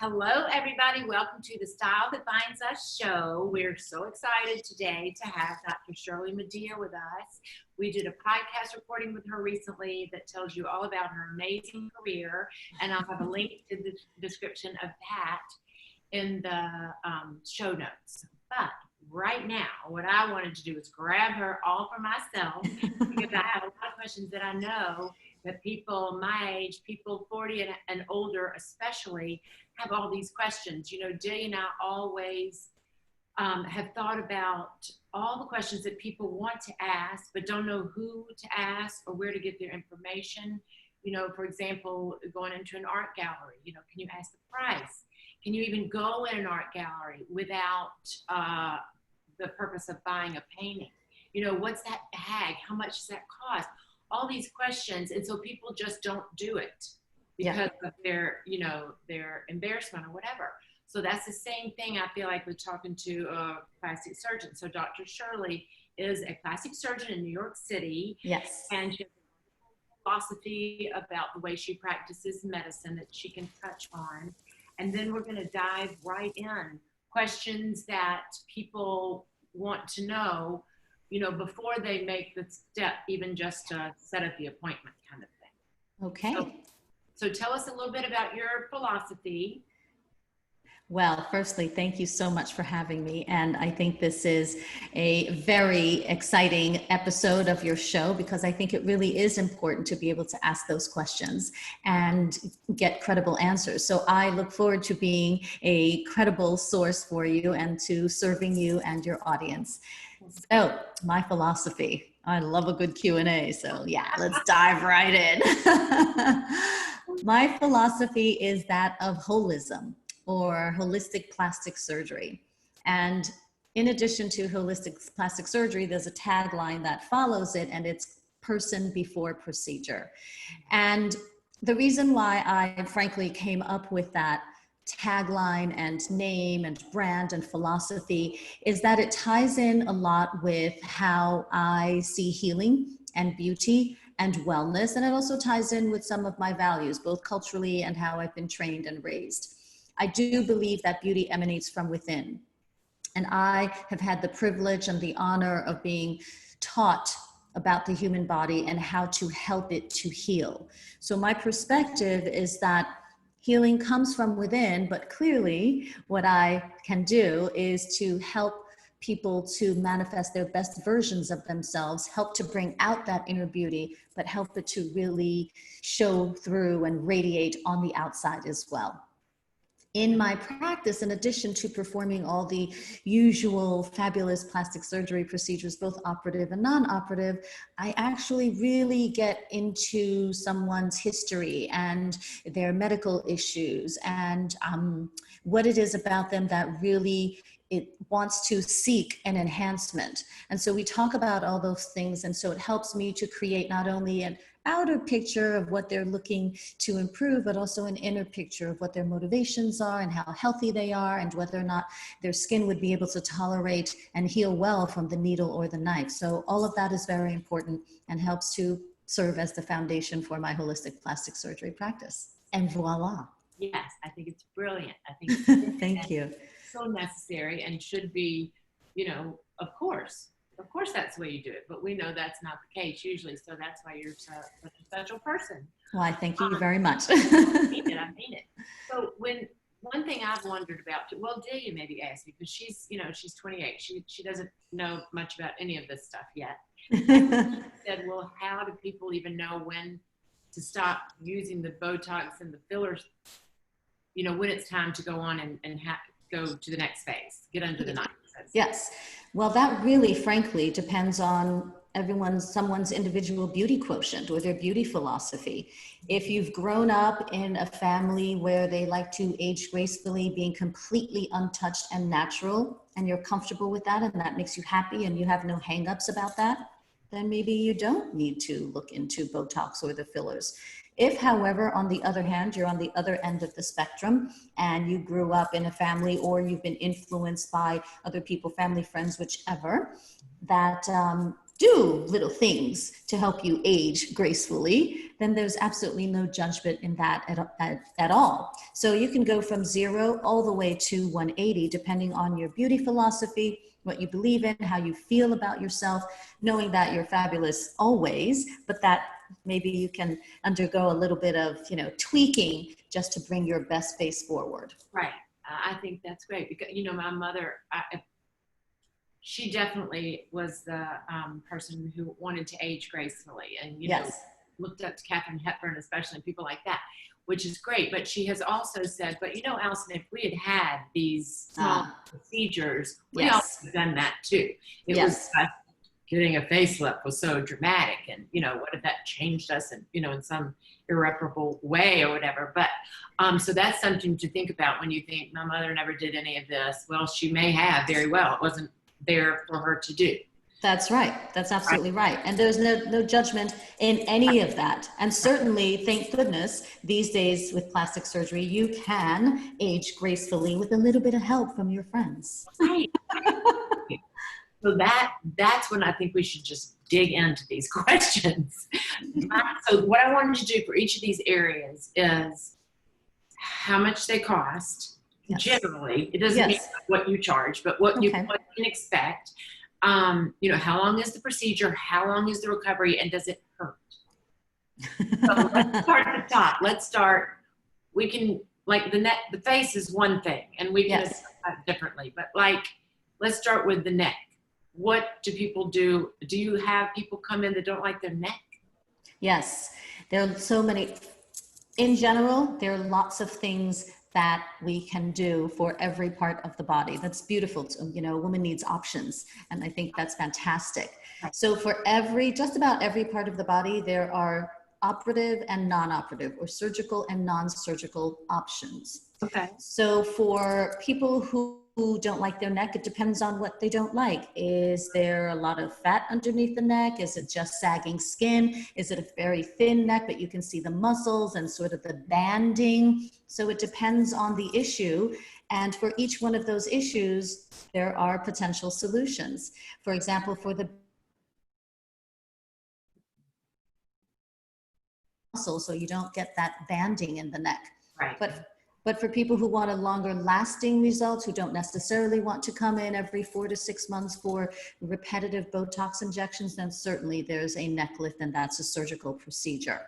Hello, everybody. Welcome to the Style That Binds Us show. We're so excited today to have Dr. Shirley Madhere with us. We did a podcast recording with her recently that tells you all about her amazing career, and I'll have a link to the description of that in the show notes. But right now, what I wanted to do is grab her all for myself because I have a lot of questions that I know that people my age, people 40 and older especially, have all these questions. You know, Jay and I always have thought about all the questions that people want to ask, but don't know who to ask or where to get their information. You know, for example, going into an art gallery, you know, can you ask the price? Can you even go in an art gallery without the purpose of buying a painting? You know, what's that bag? How much does that cost? All these questions. And so people just don't do it because of their, you know, their embarrassment or whatever. So that's the same thing I feel like with talking to a plastic surgeon. So Dr. Shirley is a plastic surgeon in New York City. Yes. And she has a philosophy about the way she practices medicine that she can touch on. And then we're going to dive right in. Questions that people want to know, you know, before they make the step, even just to set up the appointment kind of thing. Okay. So tell us a little bit about your philosophy. Well, firstly, thank you so much for having me. And I think this is a very exciting episode of your show because I think it really is important to be able to ask those questions and get credible answers. So I look forward to being a credible source for you and to serving you and your audience. So my philosophy, I love a good Q&A. So yeah, let's dive right in. My philosophy is that of holism, or holistic plastic surgery. And in addition to holistic plastic surgery, there's a tagline that follows it, and it's person before procedure. And the reason why I frankly came up with that tagline and name and brand and philosophy is that it ties in a lot with how I see healing and beauty and wellness. And it also ties in with some of my values, both culturally and how I've been trained and raised. I do believe that beauty emanates from within. And I have had the privilege and the honor of being taught about the human body and how to help it to heal. So my perspective is that healing comes from within, but clearly what I can do is to help people to manifest their best versions of themselves, help to bring out that inner beauty, but help it to really show through and radiate on the outside as well. In my practice, in addition to performing all the usual fabulous plastic surgery procedures, both operative and non-operative, I actually really get into someone's history and their medical issues and what it is about them that really it wants to seek an enhancement. And so we talk about all those things. And so it helps me to create not only an outer picture of what they're looking to improve, but also an inner picture of what their motivations are and how healthy they are and whether or not their skin would be able to tolerate and heal well from the needle or the knife. So all of that is very important and helps to serve as the foundation for my holistic plastic surgery practice. And voila. Yes, I think it's brilliant. I think it's thank you. So necessary and should be, you know, of course that's the way you do it, but we know that's not the case usually, so that's why you're such a special person. Well, I thank you very much. I mean it. So one thing I've wondered about, well, Delia maybe asked me, because she's, you know, she's 28. She doesn't know much about any of this stuff yet. She said, well, how do people even know when to stop using the Botox and the fillers, you know, when it's time to go on and go to the next phase, get under the knife? Yes. Well, that really, frankly, depends on someone's individual beauty quotient or their beauty philosophy. If you've grown up in a family where they like to age gracefully, being completely untouched and natural, and you're comfortable with that, and that makes you happy and you have no hangups about that, then maybe you don't need to look into Botox or the fillers. If, however, on the other hand, you're on the other end of the spectrum and you grew up in a family or you've been influenced by other people, family, friends, whichever, that do little things to help you age gracefully, then there's absolutely no judgment in that at all. So you can go from 0 all the way to 180, depending on your beauty philosophy, what you believe in, how you feel about yourself, knowing that you're fabulous always, but that maybe you can undergo a little bit of, tweaking just to bring your best face forward. Right. I think that's great because, my mother, she definitely was the person who wanted to age gracefully and, looked up to Katharine Hepburn, especially, and people like that, which is great. But she has also said, but Alison, if we had these small procedures, we all would have done that too. It was getting a facelift was so dramatic, and what if that changed us and in some irreparable way or whatever. But so that's something to think about when you think my mother never did any of this. Well, she may have very well. It wasn't there for her to do. That's right. That's absolutely right. And there's no judgment in any of that. And certainly, thank goodness, these days with plastic surgery, you can age gracefully with a little bit of help from your friends. Right. So that's when I think we should just dig into these questions. So what I wanted to do for each of these areas is how much they cost. Yes. Generally, it doesn't mean what you charge, but what you can expect. How long is the procedure? How long is the recovery? And does it hurt? So let's start at the top. We can, the face is one thing, and we can assess that differently, but let's start with the neck. What do people do? Do you have people come in that don't like their neck? Yes, there are so many. In general, there are lots of things that we can do for every part of the body. That's beautiful. A woman needs options, and I think that's fantastic. So for just about every part of the body, there are operative and non-operative, or surgical and non-surgical options. Okay. So for people who don't like their neck, it depends on what they don't like. Is there a lot of fat underneath the neck? Is it just sagging skin? Is it a very thin neck, but you can see the muscles and sort of the banding? So it depends on the issue. And for each one of those issues, there are potential solutions. For example, for the muscle, so you don't get that banding in the neck. Right. But for people who want a longer lasting results, who don't necessarily want to come in every 4 to 6 months for repetitive Botox injections, then certainly there's a neck lift, and that's a surgical procedure.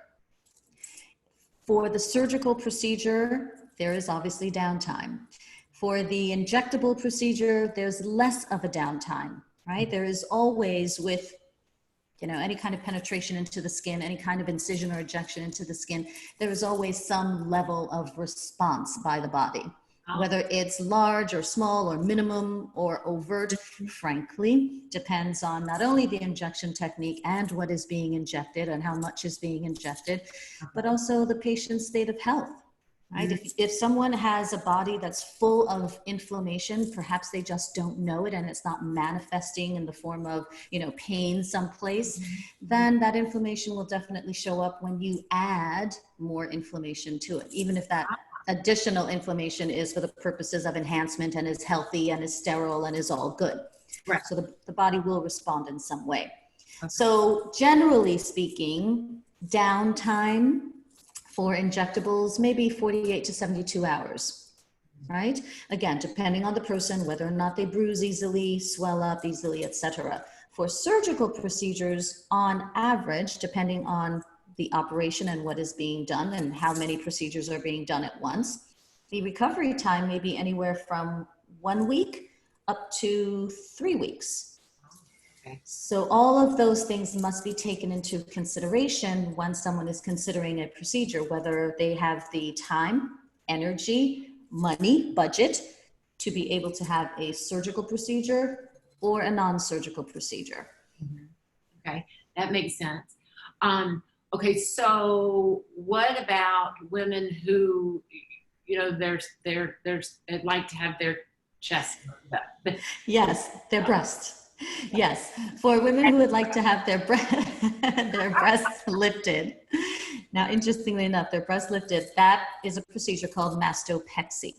For the surgical procedure, there is obviously downtime. For the injectable procedure, there's less of a downtime, right? There is always, with any kind of penetration into the skin, any kind of incision or injection into the skin, there is always some level of response by the body. Whether it's large or small or minimum or overt, frankly, depends on not only the injection technique and what is being injected and how much is being injected, but also the patient's state of health. Right? If someone has a body that's full of inflammation, perhaps they just don't know it and it's not manifesting in the form of, pain someplace, then that inflammation will definitely show up when you add more inflammation to it, even if that additional inflammation is for the purposes of enhancement and is healthy and is sterile and is all good. Right. So the body will respond in some way. Okay. So generally speaking, downtime for injectables, maybe 48 to 72 hours, right? Again, depending on the person, whether or not they bruise easily, swell up easily, etc. For surgical procedures, on average, depending on the operation and what is being done and how many procedures are being done at once, the recovery time may be anywhere from 1 week up to 3 weeks. Okay. So all of those things must be taken into consideration when someone is considering a procedure, whether they have the time, energy, money, budget to be able to have a surgical procedure or a non-surgical procedure. Mm-hmm. Okay, that makes sense. Okay, so what about women who, they'd like to have their chest up? Yes, their breasts. Yes, for women who would like to have their breasts lifted. Now, interestingly enough, their breasts lifted, that is a procedure called Mastopexy.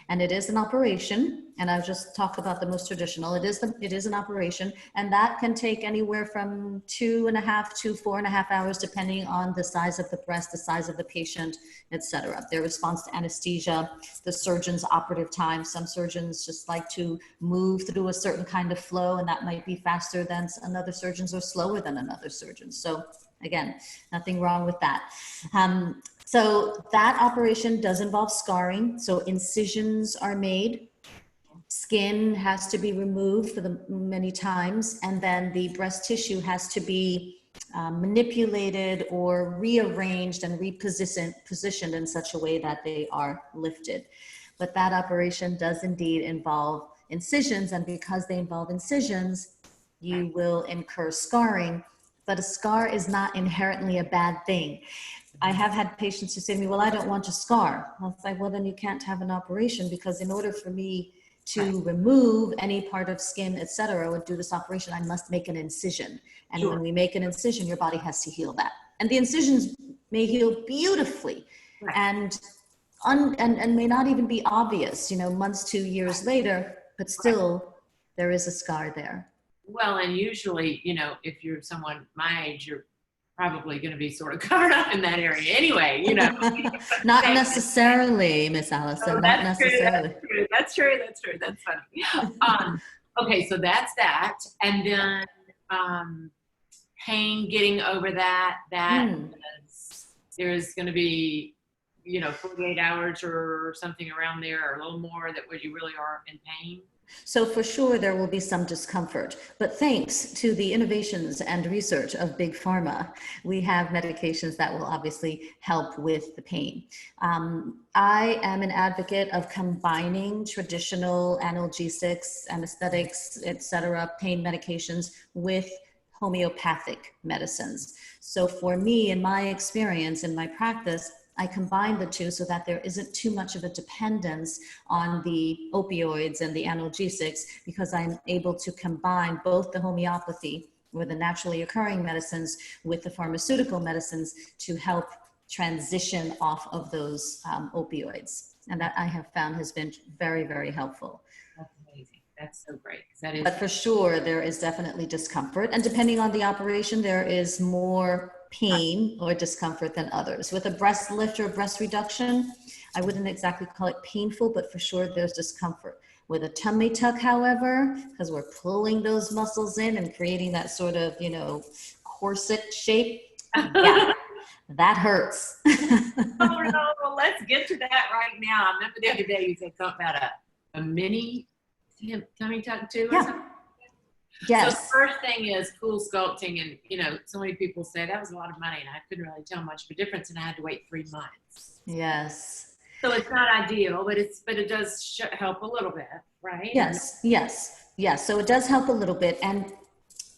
And it is an operation, and I've just talked about the most traditional. It is an operation, and that can take anywhere from 2.5 to 4.5 hours, depending on the size of the breast, the size of the patient, etc. Their response to anesthesia, the surgeon's operative time. Some surgeons just like to move through a certain kind of flow, and that might be faster than another surgeon's or slower than another surgeon's. So again, nothing wrong with that. So that operation does involve scarring. So incisions are made. Skin has to be removed for the many times, and then the breast tissue has to be manipulated or rearranged and positioned in such a way that they are lifted. But that operation does indeed involve incisions, and because they involve incisions, you will incur scarring. But a scar is not inherently a bad thing. I have had patients who say to me, well, I don't want a scar. I'll say, well, then you can't have an operation, because in order for me to remove any part of skin, etc., or do this operation, I must make an incision. And when we make an incision, your body has to heal that. And the incisions may heal beautifully and may not even be obvious, months to years later, but still there is a scar there. Well, and usually, if you're someone my age, you're probably going to be sort of covered up in that area anyway, Not necessarily, Miss Allison, not necessarily. That's true. That's funny. Okay, so that's that. And then pain, getting over that, there's going to be, 48 hours or something around there, or a little more, that where you really are in pain. So for sure, there will be some discomfort, but thanks to the innovations and research of Big Pharma, we have medications that will obviously help with the pain. I am an advocate of combining traditional analgesics, anesthetics, etc., pain medications with homeopathic medicines. So for me, in my experience, in my practice, I combine the two so that there isn't too much of a dependence on the opioids and the analgesics, because I'm able to combine both the homeopathy, or the naturally occurring medicines, with the pharmaceutical medicines to help transition off of those opioids. And that I have found has been very, very helpful. That's amazing. That's so great. That is. But for sure, there is definitely discomfort. And depending on the operation, there is more pain or discomfort than others. With a breast lift or breast reduction, I wouldn't exactly call it painful, but for sure there's discomfort. With a tummy tuck, however, because we're pulling those muscles in and creating that sort of, corset shape, yeah, that hurts. Oh no, well, let's get to that right now. I remember the other day you said something about a mini tummy tuck too, or something? Yes. So the first thing is cool sculpting, and so many people say that was a lot of money, and I couldn't really tell much of a difference, and I had to wait 3 months. Yes. So it's not ideal, but it does help a little bit, right? Yes. So it does help a little bit, and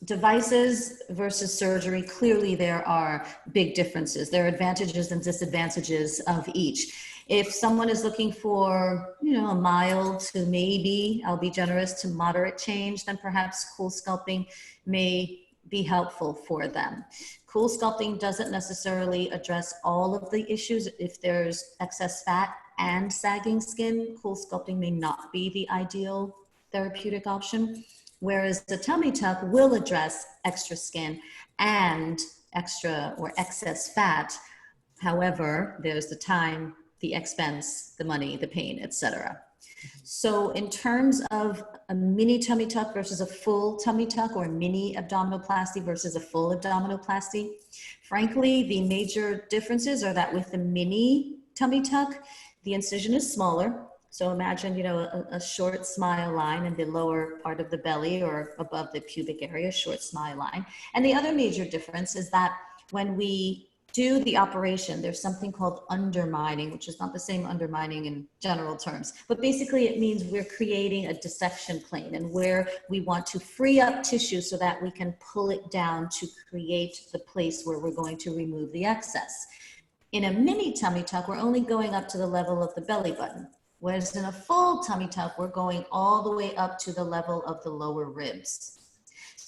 devices versus surgery, clearly there are big differences. There are advantages and disadvantages of each. If someone is looking for, a mild to maybe, I'll be generous, to moderate change, then perhaps cool sculpting may be helpful for them. Cool sculpting doesn't necessarily address all of the issues. If there's excess fat and sagging skin, cool sculpting may not be the ideal therapeutic option, whereas the tummy tuck will address extra skin and extra or excess fat. However, there's the time, the expense, the money, the pain, etc. So in terms of a mini tummy tuck versus a full tummy tuck, or mini abdominoplasty versus a full abdominoplasty, frankly, the major differences are that with the mini tummy tuck, the incision is smaller. So imagine, a short smile line in the lower part of the belly or above the pubic area, short smile line. And the other major difference is that when we do the operation, there's something called undermining, which is not the same undermining in general terms, but basically it means we're creating a dissection plane, and where we want to free up tissue so that we can pull it down to create the place where we're going to remove the excess. In a mini tummy tuck, we're only going up to the level of the belly button, whereas in a full tummy tuck, we're going all the way up to the level of the lower ribs.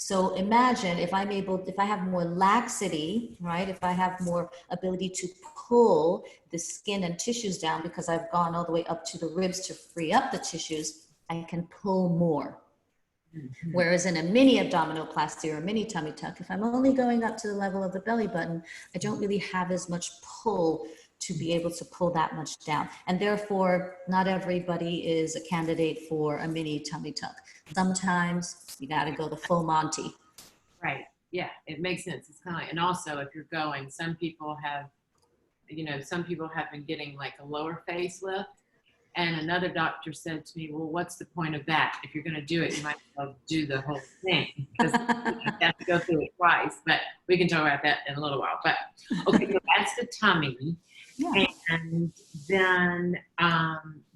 So imagine if if I have more laxity, right? If I have more ability to pull the skin and tissues down because I've gone all the way up to the ribs to free up the tissues, I can pull more. Mhm. Whereas in a mini abdominoplasty or a mini tummy tuck, if I'm only going up to the level of the belly button, I don't really have as much pull to be able to pull that much down. And therefore, not everybody is a candidate for a mini tummy tuck. Sometimes you got to go the full Monty. Right. Yeah, it makes sense. It's kind of like, and also if you're going, some people have, some people have been getting like a lower facelift. And another doctor said to me, well, what's the point of that? If you're going to do it, you might as well do the whole thing because you have to go through it twice. But we can talk about that in a little while. But okay, so that's the tummy. Yeah. And then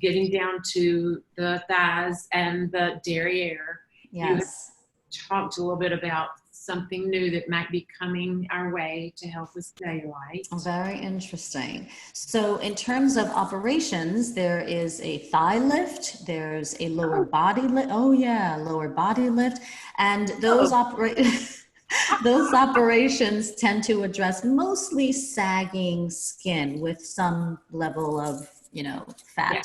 getting down to the thighs and the derriere. Yes. You talked a little bit about something new that might be coming our way to help with cellulite. Very interesting. So in terms of operations, there is a thigh lift, there's a lower body lift. Oh yeah, lower body lift. And those those operations tend to address mostly sagging skin with some level of, fat. Yeah.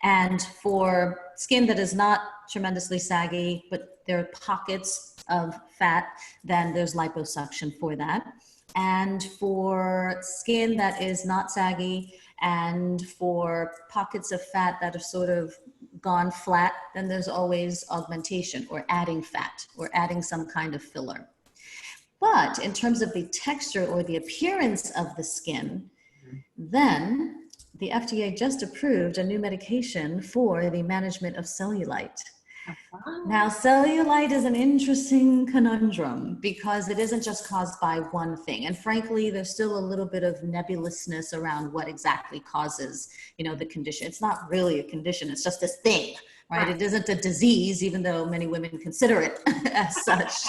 And for skin that is not tremendously saggy, but there are pockets of fat, then there's liposuction for that. And for skin that is not saggy and for pockets of fat that are sort of gone flat, then there's always augmentation or adding fat or adding some kind of filler. But in terms of the texture or the appearance of the skin, then the FDA just approved a new medication for the management of cellulite. Now, cellulite is an interesting conundrum because it isn't just caused by one thing. And frankly, there's still a little bit of nebulousness around what exactly causes, the condition. It's not really a condition. It's just this thing, right? It isn't a disease, even though many women consider it as such.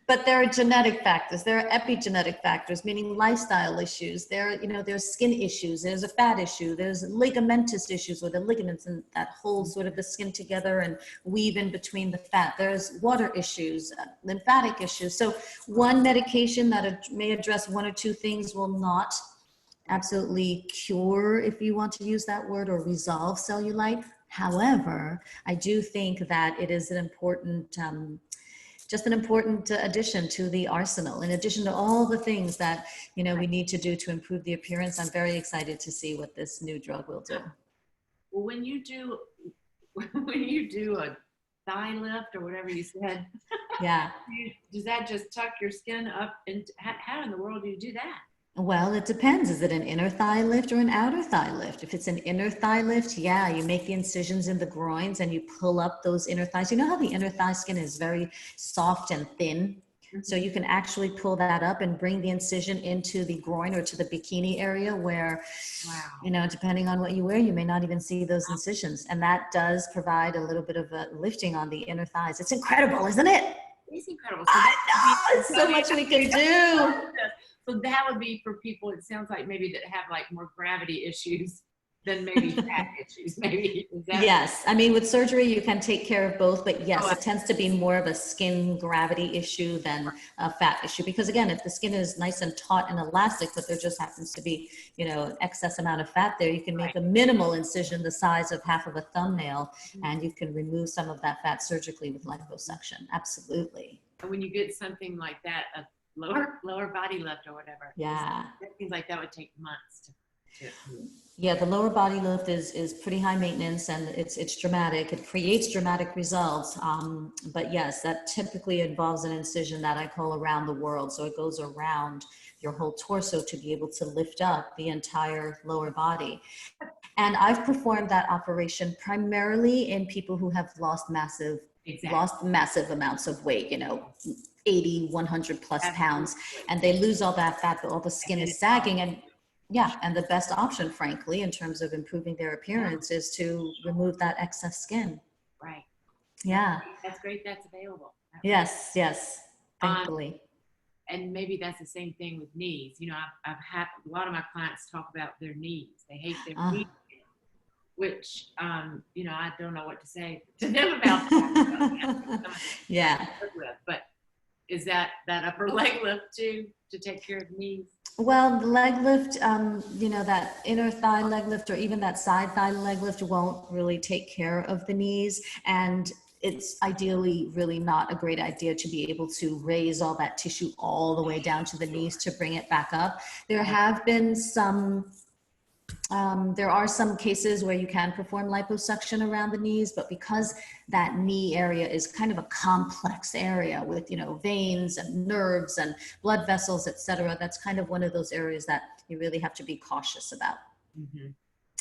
But there are genetic factors, there are epigenetic factors, meaning lifestyle issues. There's skin issues, there's a fat issue, there's ligamentous issues where the ligaments and that hold sort of the skin together and weave in between the fat. There's water issues, lymphatic issues. So one medication that may address one or two things will not absolutely cure, if you want to use that word, or resolve cellulite. However, I do think that it is an important addition to the arsenal. In addition to all the things that, we need to do to improve the appearance, I'm very excited to see what this new drug will do. Well, when you do a thigh lift or whatever you said, yeah, does that just tuck your skin up? And how in the world do you do that? Well, it depends. Is it an inner thigh lift or an outer thigh lift? If it's an inner thigh lift, yeah, you make the incisions in the groins and you pull up those inner thighs. You know how the inner thigh skin is very soft and thin? Mm-hmm. So you can actually pull that up and bring the incision into the groin or to the bikini area where, depending on what you wear, you may not even see those incisions. And that does provide a little bit of a lifting on the inner thighs. It's incredible, isn't it? It's incredible. So I know, so much we can do. So that would be for people, it sounds like maybe that have like more gravity issues than maybe fat issues, maybe. Yes. I mean, with surgery, you can take care of both, but yes, it tends to be more of a skin gravity issue than a fat issue. Because again, if the skin is nice and taut and elastic, but there just happens to be, an excess amount of fat there, you can make a minimal incision the size of half of a thumbnail, and you can remove some of that fat surgically with liposuction. Absolutely. And when you get something like that, lower body lift or whatever. Yeah. It seems like that would take months to Yeah, the lower body lift is pretty high maintenance and it's dramatic. It creates dramatic results. But yes, that typically involves an incision that I call around the world. So it goes around your whole torso to be able to lift up the entire lower body. And I've performed that operation primarily in people who have lost massive amounts of weight, 80, 100 plus pounds, and they lose all that fat, but all the skin is sagging. And and the best option, frankly, in terms of improving their appearance is to remove that excess skin. Right. Yeah. That's great. That's available. Yes. Thankfully. And maybe that's the same thing with knees. I've had a lot of my clients talk about their knees. They hate their knees. which, I don't know what to say to them about that. Yeah. But is that upper leg lift too, to take care of the knees? Well, the leg lift, that inner thigh leg lift or even that side thigh leg lift won't really take care of the knees. And it's ideally really not a great idea to be able to raise all that tissue all the way down to the knees to bring it back up. There have been there are some cases where you can perform liposuction around the knees, but because that knee area is kind of a complex area with, veins and nerves and blood vessels, etc., that's kind of one of those areas that you really have to be cautious about. Mm-hmm.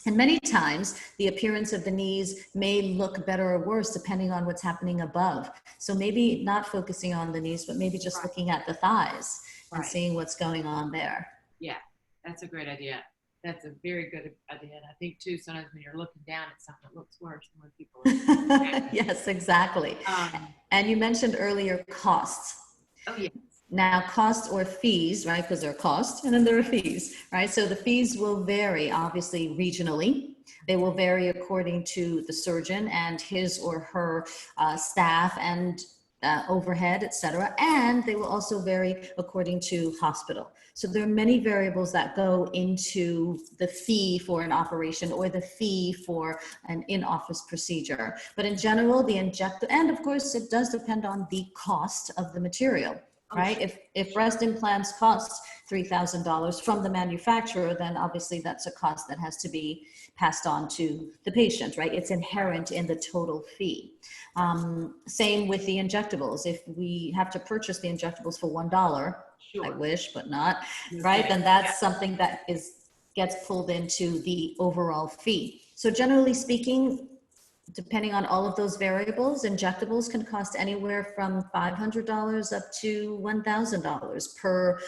And many times the appearance of the knees may look better or worse depending on what's happening above. So maybe not focusing on the knees, but maybe just looking at the thighs and seeing what's going on there. Yeah, that's a great idea. That's a very good idea. And I think too, sometimes when you're looking down at something, it looks worse than when people are Yes, exactly. And you mentioned earlier costs. Oh, yes. Now, costs or fees, right? Because there are costs and then there are fees, right? So the fees will vary, obviously, regionally. They will vary according to the surgeon and his or her staff and overhead, etc. And they will also vary according to hospital. So there are many variables that go into the fee for an operation or the fee for an in-office procedure. But in general, the injector, and of course, it does depend on the cost of the material. Right? If breast implants cost $3,000 from the manufacturer, then obviously that's a cost that has to be passed on to the patient, right? It's inherent in the total fee. Same with the injectables. If we have to purchase the injectables for $1, I wish, but not, right? Then that's something that gets pulled into the overall fee. So generally speaking, depending on all of those variables, injectables can cost anywhere from $500 up to $1,000 per,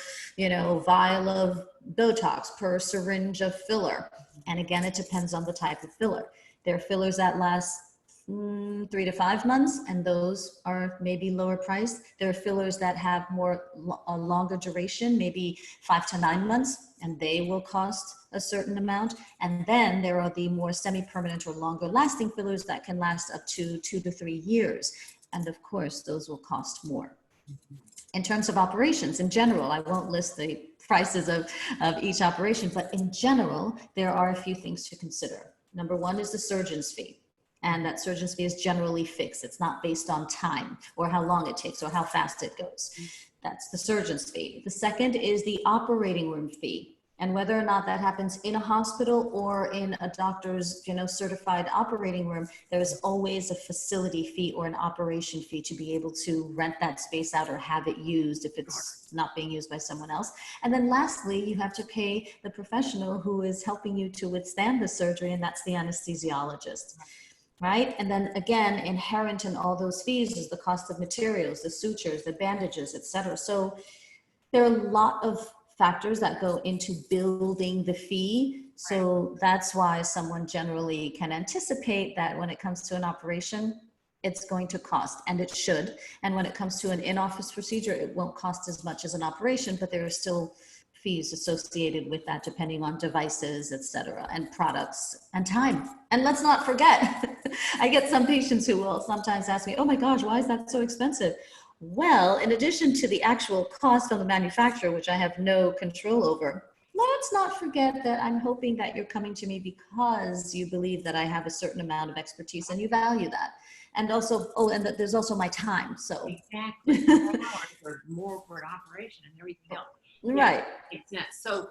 vial of Botox, per syringe of filler. And again, it depends on the type of filler. There are fillers that last 3 to 5 months, and those are maybe lower priced. There are fillers that have a longer duration, maybe 5 to 9 months, and they will cost a certain amount. And then there are the more semi-permanent or longer lasting fillers that can last up to 2 to 3 years. And of course, those will cost more. In terms of operations, in general, I won't list the prices of each operation, but in general, there are a few things to consider. Number one is the surgeon's fee. And that surgeon's fee is generally fixed. It's not based on time or how long it takes or how fast it goes. That's the surgeon's fee. The second is the operating room fee. And whether or not that happens in a hospital or in a doctor's, certified operating room, there's always a facility fee or an operation fee to be able to rent that space out or have it used if it's not being used by someone else. And then lastly, you have to pay the professional who is helping you to withstand the surgery, and that's the anesthesiologist. Right? And then again, inherent in all those fees is the cost of materials, the sutures, the bandages, etc. So there are a lot of factors that go into building the fee. So that's why someone generally can anticipate that when it comes to an operation, it's going to cost, and it should. And when it comes to an in-office procedure, it won't cost as much as an operation, but there are still fees associated with that depending on devices, etc., and products and time. And let's not forget, I get some patients who will sometimes ask me, oh my gosh, why is that so expensive? Well, in addition to the actual cost from the manufacturer, which I have no control over, let's not forget that I'm hoping that you're coming to me because you believe that I have a certain amount of expertise and you value that. And also, and that there's also my time. So exactly, more for an operation and everything else. Right. Yeah. So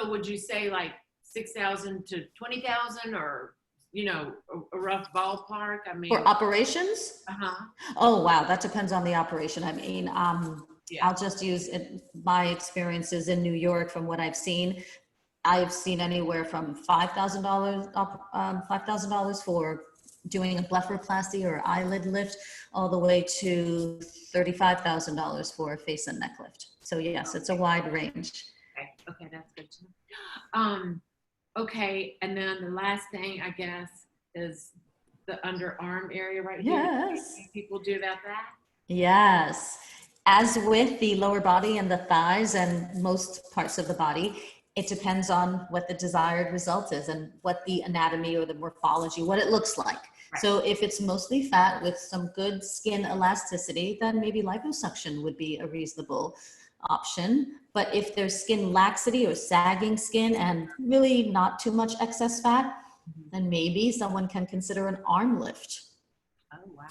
would you say like 6,000 to 20,000, or a rough ballpark? I mean, for operations? Oh wow, that depends on the operation. I mean, I'll just use my experiences in New York. From what I've seen anywhere from $5,000 for doing a blepharoplasty or eyelid lift, all the way to $35,000 for a face and neck lift. So yes, it's a wide range. Okay, that's good to know. Okay, and then the last thing, I guess, is the underarm area right here. Yes. People do about that? Yes. As with the lower body and the thighs and most parts of the body, It depends on what the desired result is and what the anatomy or the morphology, what it looks like. Right. So if it's mostly fat with some good skin elasticity, then maybe liposuction would be a reasonable option. But if there's skin laxity or sagging skin and really not too much excess fat, then maybe someone can consider an arm lift. Oh, wow.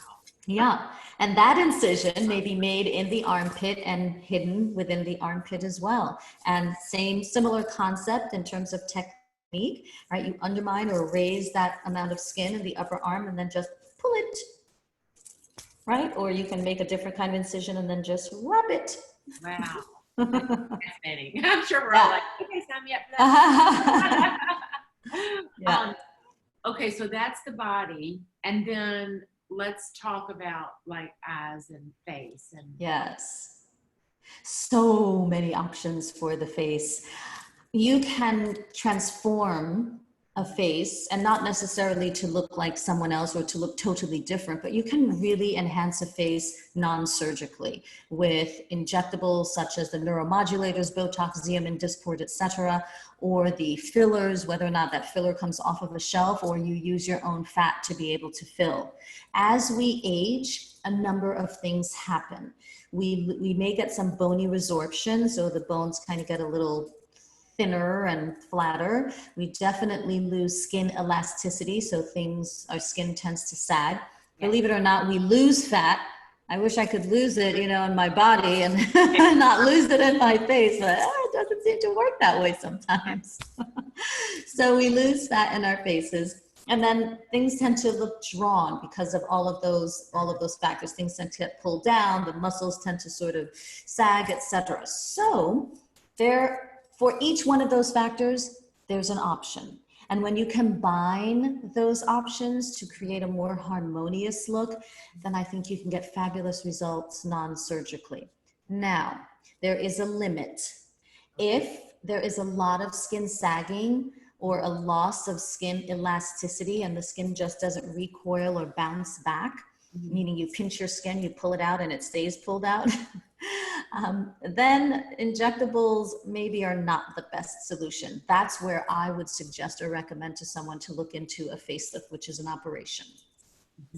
Yeah, and that incision may be made in the armpit and hidden within the armpit as well. And similar concept in terms of technique, right? You undermine or raise that amount of skin in the upper arm and then just pull it, right? Or you can make a different kind of incision and then just rub it. Wow. Fascinating. I'm sure we're all like, okay, sign me up for that. Okay, so that's the body. And then let's talk about like eyes and face. And yes, so many options for the face. You can transform a face, and not necessarily to look like someone else or to look totally different, but you can really enhance a face non-surgically with injectables such as the neuromodulators, Botox, Xeomin, Dysport, etc., or the fillers, whether or not that filler comes off of a shelf or you use your own fat to be able to fill. As we age, a number of things happen. We may get some bony resorption, so the bones kind of get a little thinner and flatter. We definitely lose skin elasticity, so our skin tends to sag. Believe it or not, we lose fat. I wish I could lose it, in my body and not lose it in my face, but it doesn't seem to work that way sometimes. So we lose fat in our faces. And then things tend to look drawn because of all of those factors. Things tend to get pulled down, the muscles tend to sort of sag, etc. So for each one of those factors, there's an option. And when you combine those options to create a more harmonious look, then I think you can get fabulous results non-surgically. Now, there is a limit. If there is a lot of skin sagging or a loss of skin elasticity and the skin just doesn't recoil or bounce back, meaning you pinch your skin, you pull it out and it stays pulled out, then injectables maybe are not the best solution. That's where I would suggest or recommend to someone to look into a facelift, which is an operation.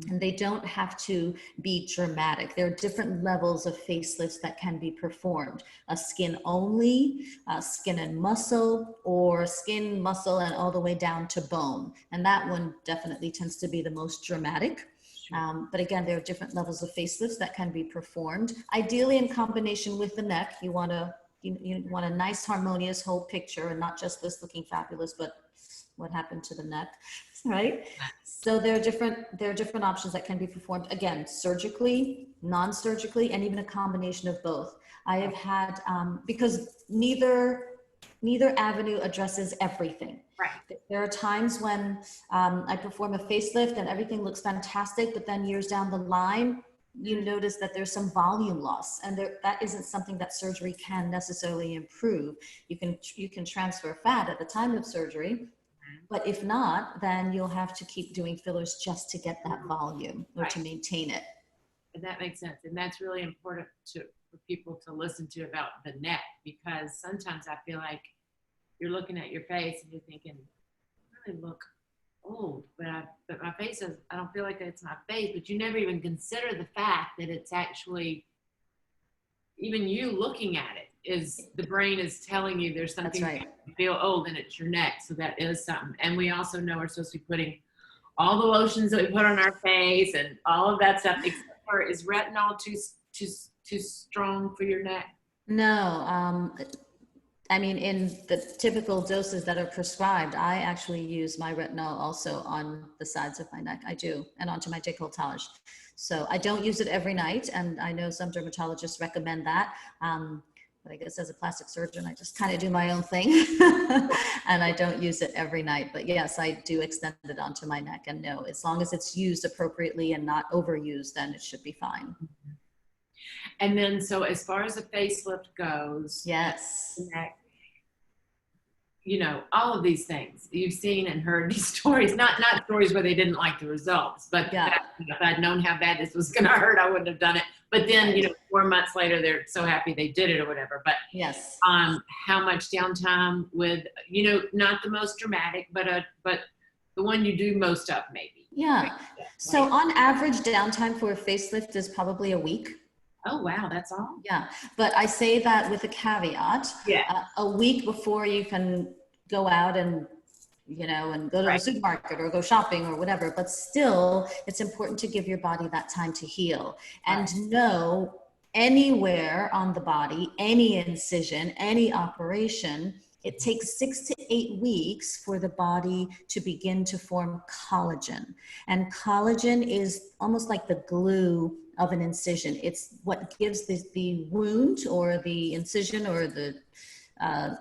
And they don't have to be dramatic. There are different levels of facelifts that can be performed. A skin only, skin and muscle, or skin, muscle, and all the way down to bone. And that one definitely tends to be the most dramatic. But again, there are different levels of facelifts that can be performed. Ideally in combination with the neck. You want a nice harmonious whole picture and not just this looking fabulous, but what happened to the neck, right? So there are different options that can be performed, again, surgically, non-surgically, and even a combination of both. I have had, because neither avenue addresses everything. Right. There are times when I perform a facelift and everything looks fantastic, but then years down the line, you notice that there's some volume loss, and that isn't something that surgery can necessarily improve. You can transfer fat at the time of surgery, but if not, then you'll have to keep doing fillers just to get that volume or to maintain it. And that makes sense. And that's really important for people to listen to about the neck, because sometimes I feel like you're looking at your face and you're thinking, I really look old, but my face is, I don't feel like it's my face, but you never even consider the fact that it's actually, even you looking at it, is the brain is telling you there's something. That's right. You feel old and it's your neck, so that is something. And we also know we're supposed to be putting all the lotions that we put on our face and all of that stuff, except for, is retinol too strong for your neck? No, I mean, in the typical doses that are prescribed, I actually use my retinol also on the sides of my neck. I do, and onto my décolletage. So I don't use it every night, and I know some dermatologists recommend that. But I guess as a plastic surgeon, I just kind of do my own thing and I don't use it every night. But yes, I do extend it onto my neck, and no, as long as it's used appropriately and not overused, then it should be fine. And then, so as far as a facelift goes, yes, neck, you know, all of these things you've seen and heard these stories, not stories where they didn't like the results, but Yeah. that, if I'd known how bad this was going to hurt, I wouldn't have done it. But then, you know, 4 months later, they're so happy they did it or whatever. But Yes. how much downtime with, you know, not the most dramatic, but the one you do most of, maybe. Yeah. Right? So on average, downtime for a facelift is probably a week. Oh, wow. That's all? Yeah. But I say that with a caveat. Yeah. A week before you can go out and, you know, and go to the supermarket or go shopping or whatever. But still, it's important to give your body that time to heal and know anywhere on the body, any incision, any operation, it takes 6 to 8 weeks for the body to begin to form collagen. And collagen is almost like the glue of an incision. It's what gives the wound or the incision or the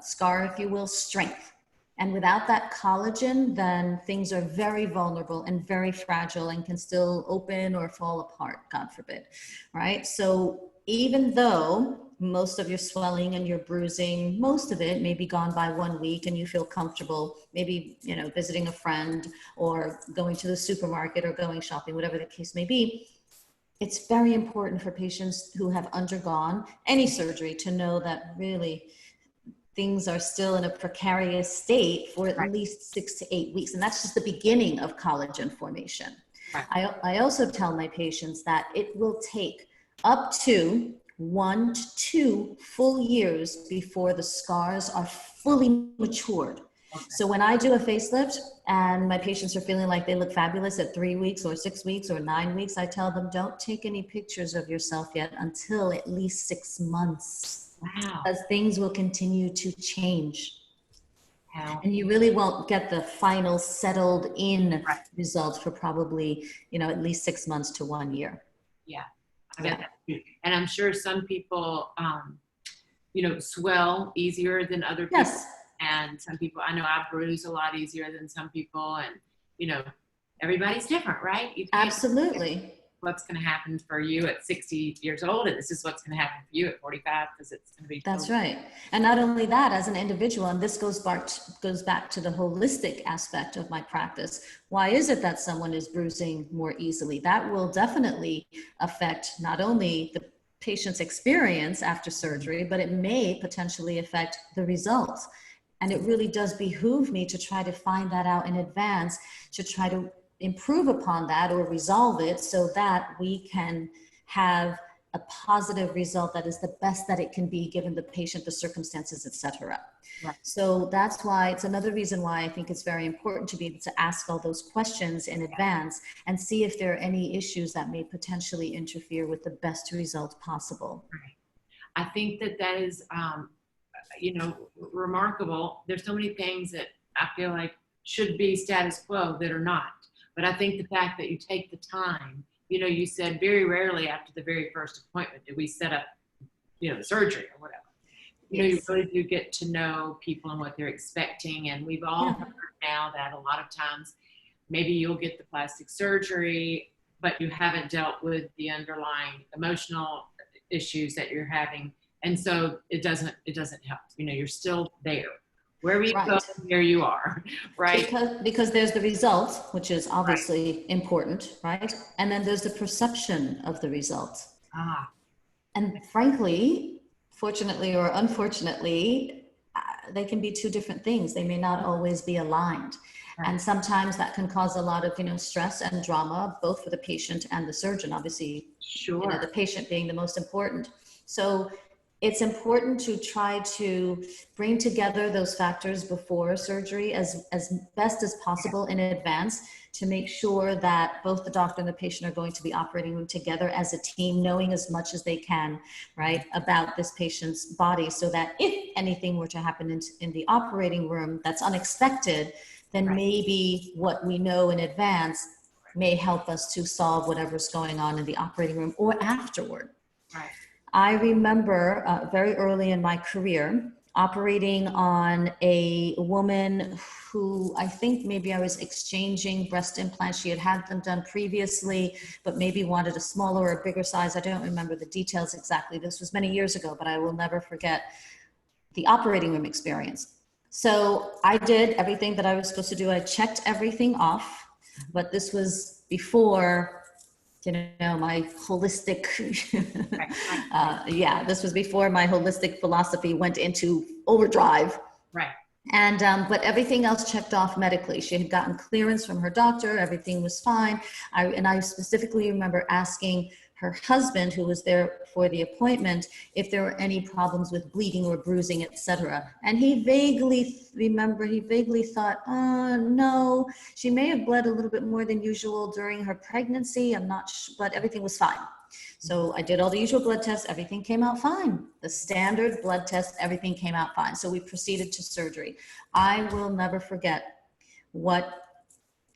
scar, if you will, strength. And without that collagen, then things are very vulnerable and very fragile and can still open or fall apart, God forbid, right? So even though most of your swelling and your bruising, most of it may be gone by 1 week and you feel comfortable, maybe, you know, visiting a friend or going to the supermarket or going shopping, whatever the case may be, it's very important for patients who have undergone any surgery to know that really things are still in a precarious state for at least 6 to 8 weeks. And that's just the beginning of collagen formation. I also tell my patients that it will take up to 1 to 2 full years before the scars are fully matured. So when I do a facelift and my patients are feeling like they look fabulous at 3 weeks or 6 weeks or 9 weeks, I tell them, don't take any pictures of yourself yet until at least 6 months. Wow. Because things will continue to change. And you really won't get the final settled in results for probably, you know, at least 6 months to 1 year. Yeah. And I'm sure some people, you know, swell easier than other people. Yes. And some people, I know I bruise a lot easier than some people. And, you know, everybody's different, right? Absolutely. What's going to happen for you at 60 years old, and this is what's going to happen for you at 45, because it's going to be that's right. And not only that, as an individual, and this goes back to the holistic aspect of my practice. Why is it that someone is bruising more easily? That will definitely affect not only the patient's experience after surgery, but it may potentially affect the results. And it really does behoove me to try to find that out in advance, to try to improve upon that or resolve it so that we can have a positive result that is the best that it can be given the patient, the circumstances, etc. So that's why it's another reason why I think it's very important to be able to ask all those questions in advance and see if there are any issues that may potentially interfere with the best result possible. I think that is, you know, remarkable. There's so many things that I feel like should be status quo that are not. But I think the fact that you take the time, you know, you said very rarely after the very first appointment do we set up, you know, surgery or whatever. You know, you really do get to know people and what they're expecting. And we've all heard now that a lot of times maybe you'll get the plastic surgery, but you haven't dealt with the underlying emotional issues that you're having. And so it doesn't help. You know, you're still there. Wherever you go, there you are, right? Because there's the result, which is obviously important, right? And then there's the perception of the result. And frankly, fortunately or unfortunately, they can be two different things. They may not always be aligned. And sometimes that can cause a lot of, you know, stress and drama, both for the patient and the surgeon, obviously, you know, the patient being the most important. So it's important to try to bring together those factors before surgery as best as possible in advance to make sure that both the doctor and the patient are going to the operating room together as a team, knowing as much as they can, right, about this patient's body, so that if anything were to happen in the operating room that's unexpected, then maybe what we know in advance may help us to solve whatever's going on in the operating room or afterward. I remember very early in my career operating on a woman who I think maybe I was exchanging breast implants. She had had them done previously, but maybe wanted a smaller or bigger size. I don't remember the details exactly. This was many years ago, but I will never forget the operating room experience. So I did everything that I was supposed to do. I checked everything off, but this was before, you know, my holistic, this was before my holistic philosophy went into overdrive. Right. And, but everything else checked off medically. She had gotten clearance from her doctor. Everything was fine. I specifically remember asking her husband, who was there for the appointment, if there were any problems with bleeding or bruising, etc. And he vaguely thought, no, she may have bled a little bit more than usual during her pregnancy. I'm not sure, but everything was fine. So I did all the usual blood tests. Everything came out fine. The standard blood test, everything came out fine. So we proceeded to surgery. I will never forget what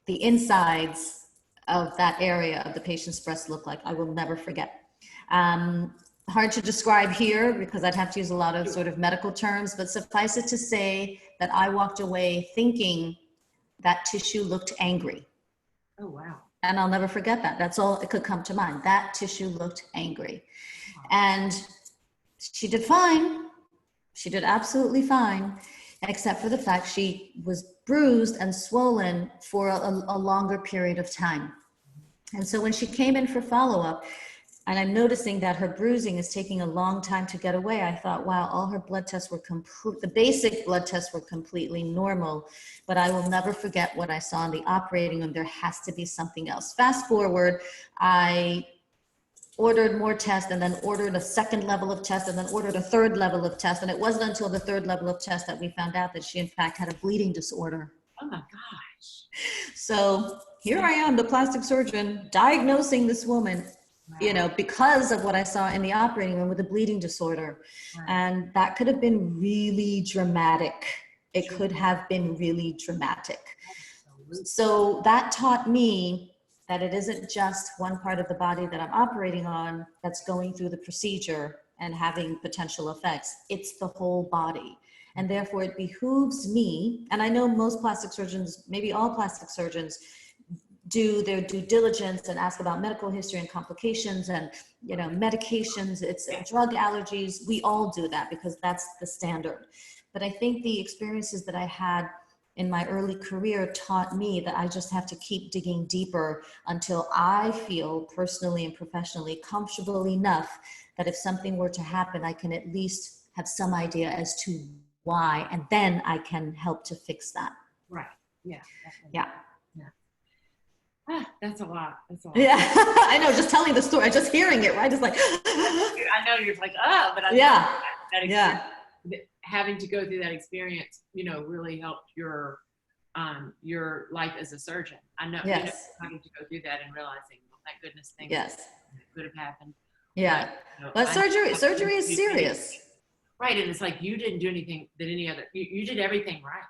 the insides of that area of the patient's breast looked like. I will never forget. Hard to describe here because I'd have to use a lot of sort of medical terms, but suffice it to say that I walked away thinking that tissue looked angry. Oh, wow. And I'll never forget that. That's all it could come to mind. That tissue looked angry. And she did fine. She did absolutely fine, except for the fact she was bruised and swollen for a longer period of time. And so when she came in for follow-up, and I'm noticing that her bruising is taking a long time to get away, I thought, wow, all her blood tests were the basic blood tests were completely normal, but I will never forget what I saw in the operating room. There has to be something else. Fast forward, I ordered more tests and then ordered a second level of test and then ordered a third level of test. And it wasn't until the third level of test that we found out that she in fact had a bleeding disorder. Oh my gosh. So here I am, the plastic surgeon, diagnosing this woman, wow, you know, because of what I saw in the operating room with a bleeding disorder. Wow. And that could have been really dramatic. It could have been really dramatic. Absolutely. So that taught me that it isn't just one part of the body that I'm operating on that's going through the procedure and having potential effects. It's the whole body. And therefore it behooves me, and I know most plastic surgeons, maybe all plastic surgeons, do their due diligence and ask about medical history and complications and, you know, medications, it's drug allergies. We all do that because that's the standard. But I think the experiences that I had in my early career taught me that I just have to keep digging deeper until I feel personally and professionally comfortable enough that if something were to happen, I can at least have some idea as to why, and then I can help to fix that. Right. Yeah. Definitely. Yeah. Ah, that's a lot. That's a lot. Yeah, I know. Just telling the story, just hearing it, right? Just like, I know you're like, oh, but I know that having to go through that experience, you know, really helped your life as a surgeon. I know, yes, you know, having to go through that and realizing, well, thank goodness things could have happened. Yeah, but surgery is serious. Right, and it's like you didn't do anything that any other. You did everything right.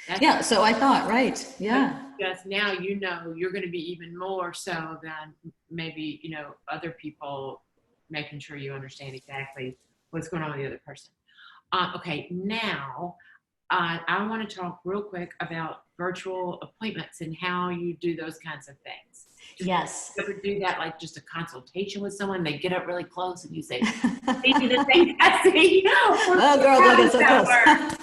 That's so I thought, right, yeah. Just now, you know, you're going to be even more so than maybe, you know, other people, making sure you understand exactly what's going on with the other person. Okay, now I want to talk real quick about virtual appointments and how you do those kinds of things. Yes. You ever do that, like just a consultation with someone? They get up really close and you say, "They do the same thing." Oh, girl, don't get so close.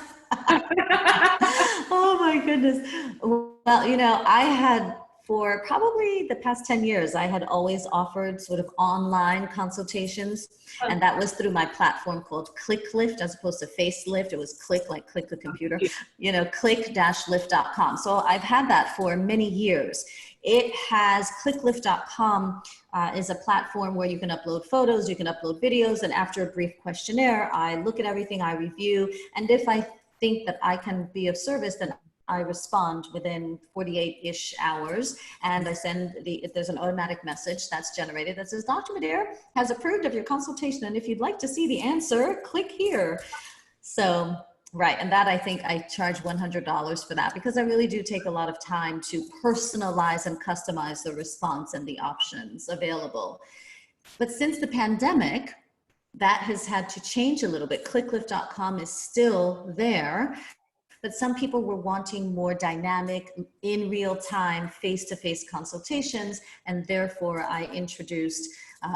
Oh my goodness. Well, you know, I had for probably the past 10 years, I had always offered sort of online consultations. And that was through my platform called ClickLift as opposed to Facelift. It was click, like click the computer, you know, click-lift.com. So I've had that for many years. It has clicklift.com is a platform where you can upload photos, you can upload videos. And after a brief questionnaire, I look at everything, I review. And if I think that I can be of service, then I respond within 48-ish hours, and I send there's an automatic message that's generated that says, Dr. Madhere has approved of your consultation, and if you'd like to see the answer, click here. So, right, and that I think I charge $100 for that because I really do take a lot of time to personalize and customize the response and the options available. But since the pandemic, that has had to change a little bit. Clicklift.com is still there, but some people were wanting more dynamic, in real time, face-to-face consultations, and therefore I introduced,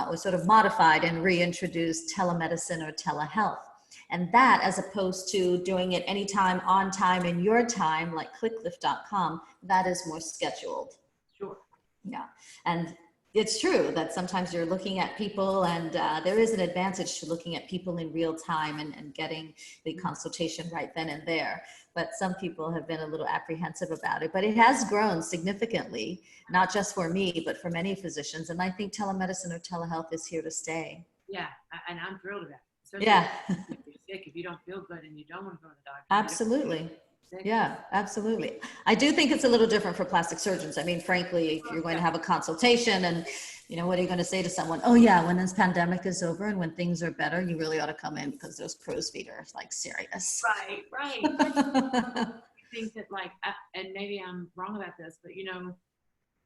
or sort of modified and reintroduced telemedicine or telehealth. And that, as opposed to doing it anytime, on time, in your time, like clicklift.com, that is more scheduled. Sure. Yeah. And it's true that sometimes you're looking at people, and there is an advantage to looking at people in real time and getting the consultation right then and there. But some people have been a little apprehensive about it, but it has grown significantly, not just for me, but for many physicians. And I think telemedicine or telehealth is here to stay. Yeah. And I'm thrilled about it. Especially Yeah, if you're sick, if you don't feel good and you don't want to go to the doctor. absolutely. Yeah, absolutely. I do think it's a little different for plastic surgeons. I mean, frankly, if you're going to have a consultation and, you know, what are you going to say to someone? Oh yeah, when this pandemic is over and when things are better, you really ought to come in because those crow's feet are like serious. Right. I think that like, and maybe I'm wrong about this, but you know,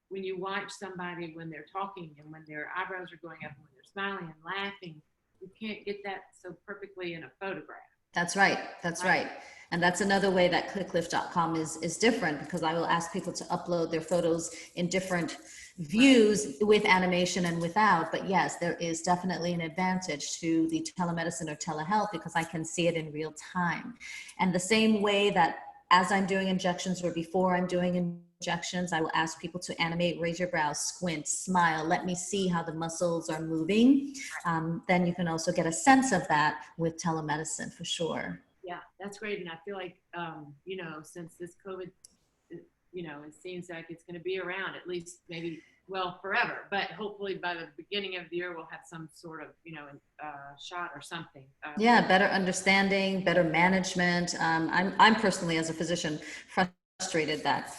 when you watch somebody when they're talking and when their eyebrows are going up and when they're smiling and laughing, you can't get that so perfectly in a photograph. That's right. That's right. And that's another way that clicklift.com is different, because I will ask people to upload their photos in different views with animation and without. But yes, there is definitely an advantage to the telemedicine or telehealth because I can see it in real time. And the same way that as I'm doing injections or before I'm doing injections, I will ask people to animate, raise your brows, squint, smile, let me see how the muscles are moving. Then you can also get a sense of that with telemedicine for sure. Yeah, that's great. And I feel like, you know, since this COVID, you know, it seems like it's going to be around at least maybe, well, forever, but hopefully by the beginning of the year, we'll have some sort of, you know, shot or something. Yeah, better understanding, better management. I'm personally, as a physician, frustrated that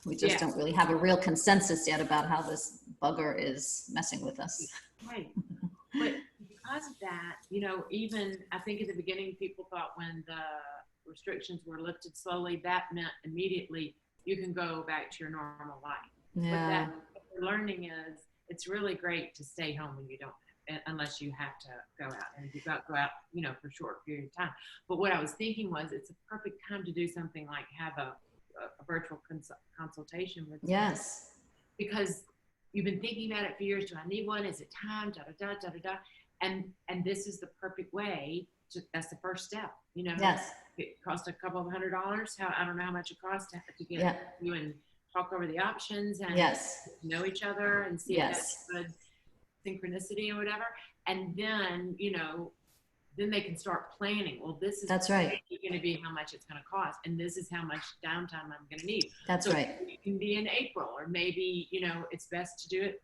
we just don't really have a real consensus yet about how this bugger is messing with us. Right. But because of that, you know, even I think at the beginning, people thought when the restrictions were lifted slowly, that meant immediately you can go back to your normal life. Yeah. What we're learning is it's really great to stay home when you don't, unless you have to go out, and if you go out, you know, for a short period of time. But what I was thinking was it's a perfect time to do something like have a virtual consultation with Yes. because you've been thinking about it for years. Do I need one? Is it time? Da da da da da da. And this is the perfect way to. That's the first step. You know. Yes. It costs a couple of $100. I don't know how much it costs to get you and talk over the options and know each other and see if that's good synchronicity or whatever. And then, you know, then they can start planning. Well, this is going to be how much it's going to cost, and this is how much downtime I'm going to need. That's right. It can be in April, or maybe, you know, it's best to do it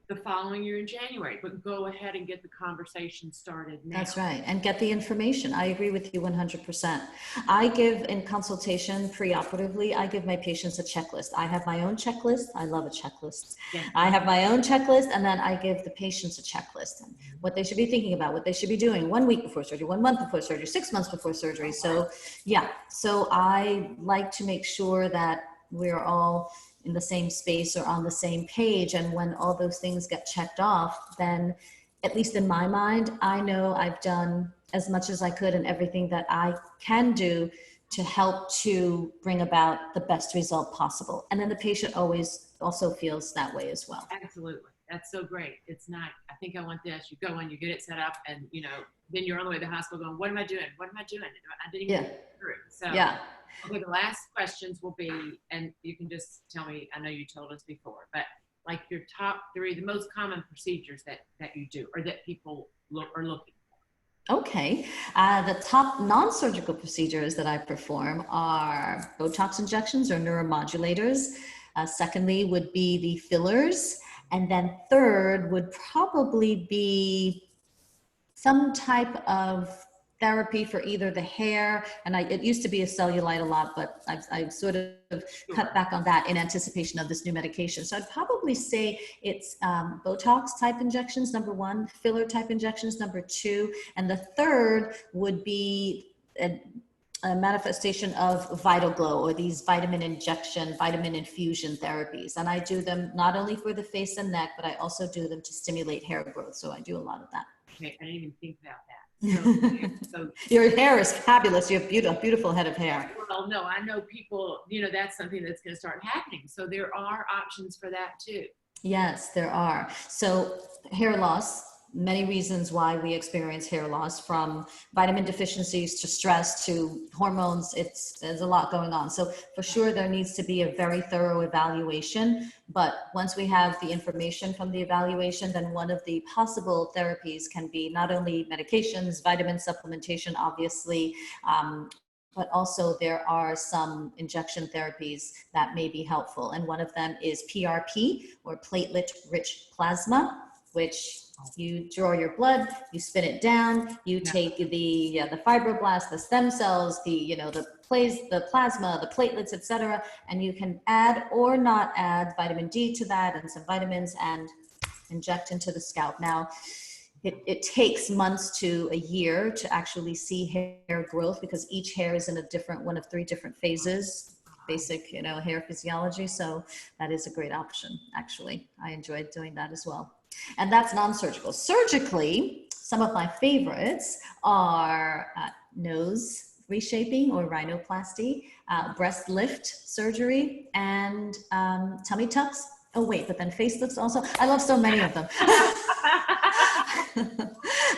the following year in January, but go ahead and get the conversation started now. That's right. And get the information. I agree with you 100%. I give in consultation preoperatively, I give my patients a checklist. I have my own checklist. I love a checklist. Yeah. I have my own checklist, and then I give the patients a checklist and what they should be thinking about, what they should be doing 1 week before surgery, 1 month before surgery, 6 months before surgery. So yeah, so I like to make sure that we're all in the same space or on the same page. And when all those things get checked off, then at least in my mind, I know I've done as much as I could and everything that I can do to help to bring about the best result possible. And then the patient always also feels that way as well. Absolutely. That's so great. It's not, I think I want this. You go in, you get it set up, and, you know, then you're on the way to the hospital going, what am I doing? What am I doing? I didn't even get through. So yeah. Okay, the last questions will be, and you can just tell me, I know you told us before, but like your top 3, the most common procedures that you do or that people are looking for. Okay. The top non-surgical procedures that I perform are Botox injections or neuromodulators. Secondly would be the fillers. And then third would probably be some type of therapy for either the hair, and it used to be a cellulite a lot, but I've sort of cut back on that in anticipation of this new medication. So I'd probably say it's Botox type injections, number 1, filler type injections, number 2, and the third would be a manifestation of Vital Glow or these vitamin infusion therapies. And I do them not only for the face and neck, but I also do them to stimulate hair growth. So I do a lot of that. Okay, I didn't even think about that. So your hair is fabulous. You have a beautiful head of hair. Well, no, I know people, you know, that's something that's going to start happening. So there are options for that too. Yes, there are. So hair loss, many reasons why we experience hair loss, from vitamin deficiencies to stress to hormones. There's a lot going on. So for sure, there needs to be a very thorough evaluation. But once we have the information from the evaluation, then one of the possible therapies can be not only medications, vitamin supplementation, obviously, but also there are some injection therapies that may be helpful. And one of them is PRP, or platelet-rich plasma, which you draw your blood, you spin it down, you take the fibroblasts, the stem cells, the plasma, the platelets, etc., and you can add or not add vitamin D to that and some vitamins and inject into the scalp. Now, it takes months to a year to actually see hair growth, because each hair is in a different one of 3 different phases, basic, hair physiology. So that is a great option, actually. I enjoyed doing that as well. And that's non-surgical. Surgically, some of my favorites are nose reshaping or rhinoplasty, breast lift surgery, and tummy tucks. Oh wait, but then facelifts also. I love so many of them.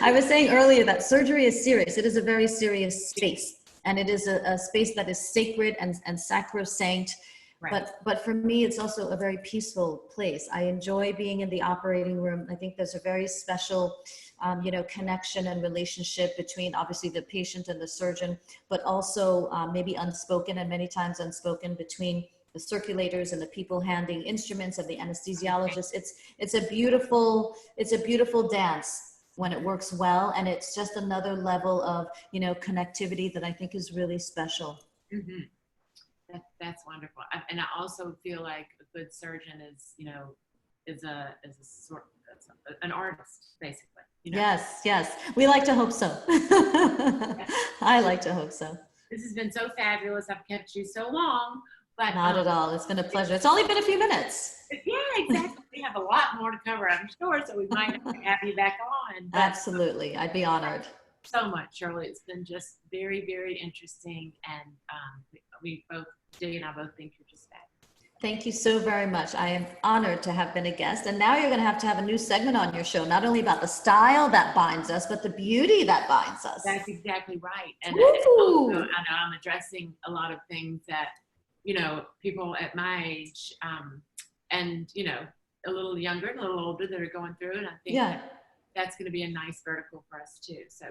I was saying earlier that surgery is serious. It is a very serious space, and it is a space that is sacred and sacrosanct. Right. But for me, it's also a very peaceful place. I enjoy being in the operating room. I think there's a very special, connection and relationship between obviously the patient and the surgeon, but also maybe unspoken, and many times unspoken, between the circulators and the people handing instruments and the anesthesiologist. It's a beautiful dance when it works well, and it's just another level of connectivity that I think is really special. Mm-hmm. That's wonderful. And I also feel like a good surgeon is an artist, basically. Yes. We like to hope so. I like to hope so. This has been so fabulous. I've kept you so long, but not at all. It's been a pleasure. It's only been a few minutes. Yeah, exactly. We have a lot more to cover, I'm sure, so we might have you back on. But absolutely. I'd be honored. So much, Shirley. It's been just very, very interesting, and we both, Jay and I both think you're just fabulous. Thank you so very much. I am honored to have been a guest. And now you're going to have a new segment on your show, not only about the style that binds us, but the beauty that binds us. That's exactly right. And also, I know I'm addressing a lot of things that, people at my age and, a little younger and a little older that are going through. And I think that's going to be a nice vertical for us too. So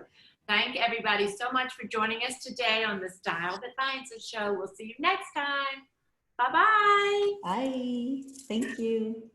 thank everybody so much for joining us today on the Style That Binds Us show. We'll see you next time. Bye-bye. Bye. Thank you.